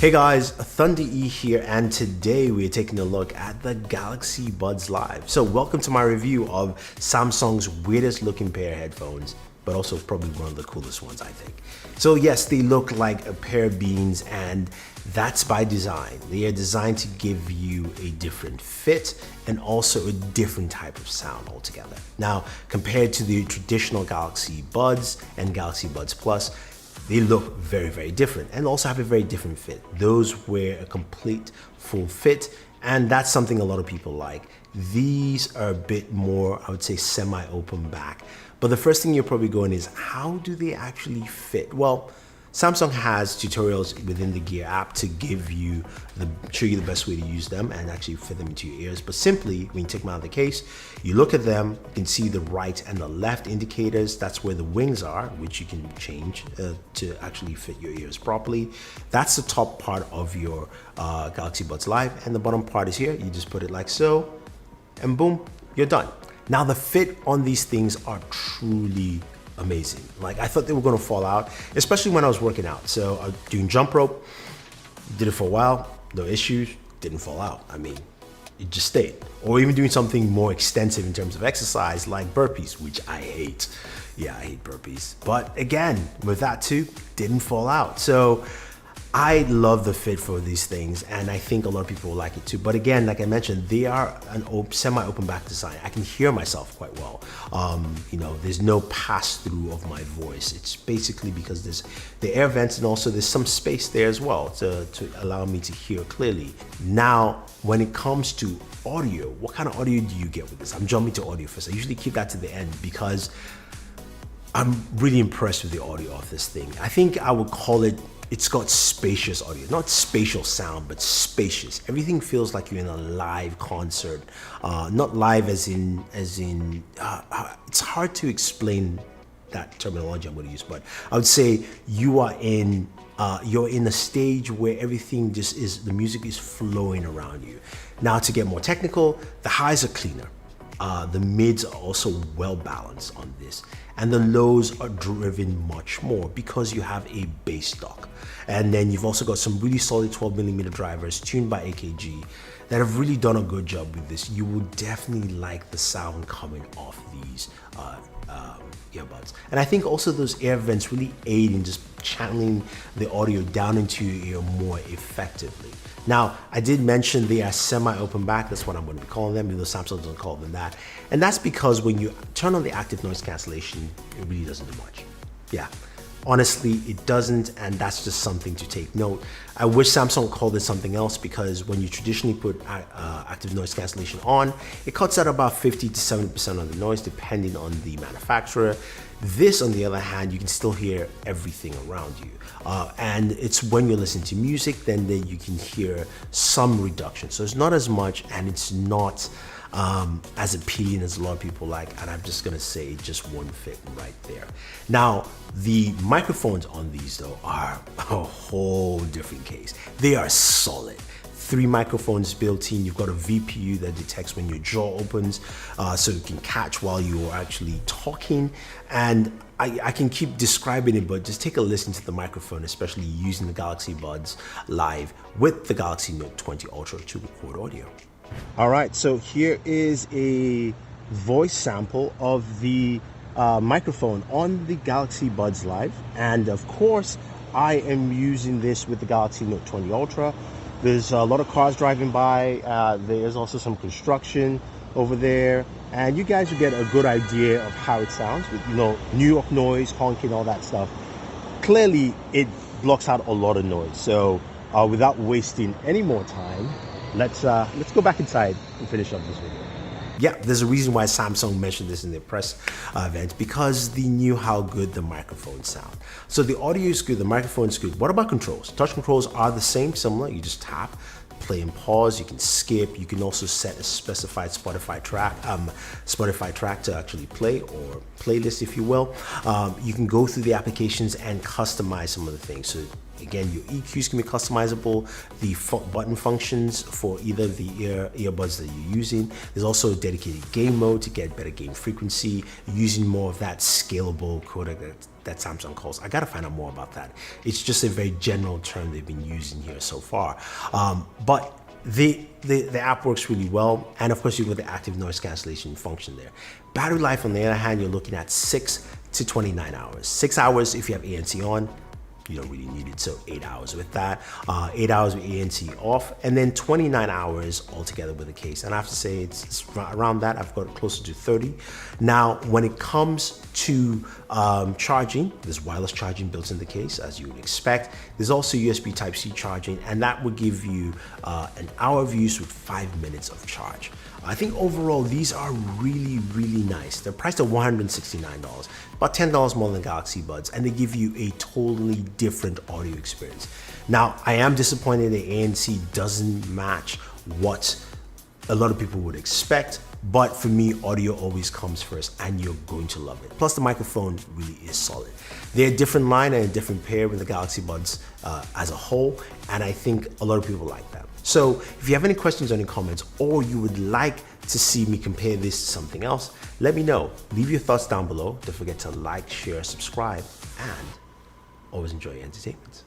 Hey guys, Thunder E here, and today we're taking a look at the Galaxy Buds Live. So welcome to my review of Samsung's weirdest looking pair of headphones, but also probably one of the coolest ones, I think. So yes, they look like a pair of beans, and that's by design. They are designed to give you a different fit and also a different type of sound altogether. Now, compared to the traditional Galaxy Buds and Galaxy Buds Plus, they look very, very different and also have a very different fit. Those wear a complete full fit, and that's something a lot of people like. These are a bit more, I would say, semi-open back. But the first thing you're probably going is, how do they actually fit? Well, Samsung has tutorials within the Gear app to show you the best way to use them and actually fit them into your ears. But simply, when you take them out of the case, you look at them, you can see the right and the left indicators. That's where the wings are, which you can change to actually fit your ears properly. That's the top part of your Galaxy Buds Live, and the bottom part is here. You just put it like so, and boom, you're done. Now, the fit on these things are truly amazing. Like, I thought they were gonna fall out, especially when I was working out. So I was doing jump rope, did it for a while, no issues, didn't fall out. I mean, it just stayed. Or even doing something more extensive in terms of exercise, like burpees, which I hate. Yeah, I hate burpees. But again, with that too, didn't fall out. So I love the fit for these things, and I think a lot of people will like it too. But again, like I mentioned, they are an semi-open back design. I can hear myself quite well. There's no pass-through of my voice. It's basically because there's the air vents, and also there's some space there as well to allow me to hear clearly. Now, when it comes to audio, what kind of audio do you get with this? I'm jumping to audio first. I usually keep that to the end because I'm really impressed with the audio of this thing. I think I would call it's got spacious audio, not spatial sound, but spacious. Everything feels like you're in a live concert. Not live as in, it's hard to explain that terminology I'm gonna use, but I would say you're in a stage where everything the music is flowing around you. Now, to get more technical, the highs are cleaner. The mids are also well balanced on this, and the lows are driven much more because you have a bass dock. And then you've also got some really solid 12mm drivers tuned by AKG that have really done a good job with this. You will definitely like the sound coming off these earbuds. And I think also those air vents really aid in just channeling the audio down into your ear more effectively. Now, I did mention they are semi-open back. That's what I'm going to be calling them, even though Samsung doesn't call them that. And that's because when you turn on the active noise cancellation, it really doesn't do much. Yeah, honestly, it doesn't, and that's just something to take note. I wish Samsung called it something else, because when you traditionally put active noise cancellation on, it cuts out about 50 to 70% of the noise, depending on the manufacturer. This, on the other hand, you can still hear everything around you. And it's when you listen to music, then you can hear some reduction. So it's not as much, and it's not as appealing as a lot of people like, and I'm just gonna say it just won't fit right there. Now, the microphones on these though are a whole different case. They are solid. 3 microphones built in. You've got a VPU that detects when your jaw opens, so you can catch while you are actually talking. And I can keep describing it, but just take a listen to the microphone, especially using the Galaxy Buds Live with the Galaxy Note 20 Ultra to record audio. All right, so here is a voice sample of the microphone on the Galaxy Buds Live. And of course, I am using this with the Galaxy Note 20 Ultra. There's a lot of cars driving by. There's also some construction over there, and you guys will get a good idea of how it sounds with, New York noise, honking, all that stuff. Clearly, it blocks out a lot of noise. So without wasting any more time, let's go back inside and finish up this video. Yeah, there's a reason why Samsung mentioned this in their press event, because they knew how good the microphones sound. So the audio is good, the microphone is good. What about controls? Touch controls are the same, similar. You just tap, play and pause. You can skip. You can also set a specified Spotify track to actually play, or playlist, if you will. You can go through the applications and customize some of the things. So Again, your EQs can be customizable, the button functions for either the earbuds that you're using. There's also a dedicated game mode to get better game frequency, using more of that scalable codec that Samsung calls. I gotta find out more about that. It's just a very general term they've been using here so far. But the app works really well, and of course you've got the active noise cancellation function there. Battery life, on the other hand, you're looking at 6 to 29 hours. 6 hours if you have ANC on, you don't really need it, so 8 hours with that. 8 hours with ANC off, and then 29 hours altogether with the case. And I have to say, it's around that. I've got closer to 30. Now, when it comes to charging, there's wireless charging built in the case, as you would expect. There's also USB Type-C charging, and that would give you an hour of use with 5 minutes of charge. I think overall, these are really, really nice. They're priced at $169, about $10 more than Galaxy Buds, and they give you a totally different audio experience. Now, I am disappointed that ANC doesn't match what a lot of people would expect, but for me, audio always comes first, and you're going to love it. Plus, the microphone really is solid. They're a different line and a different pair with the Galaxy Buds as a whole, and I think a lot of people like that. So if you have any questions or any comments, or you would like to see me compare this to something else, let me know. Leave your thoughts down below. Don't forget to like, share, subscribe, and always enjoy your entertainment.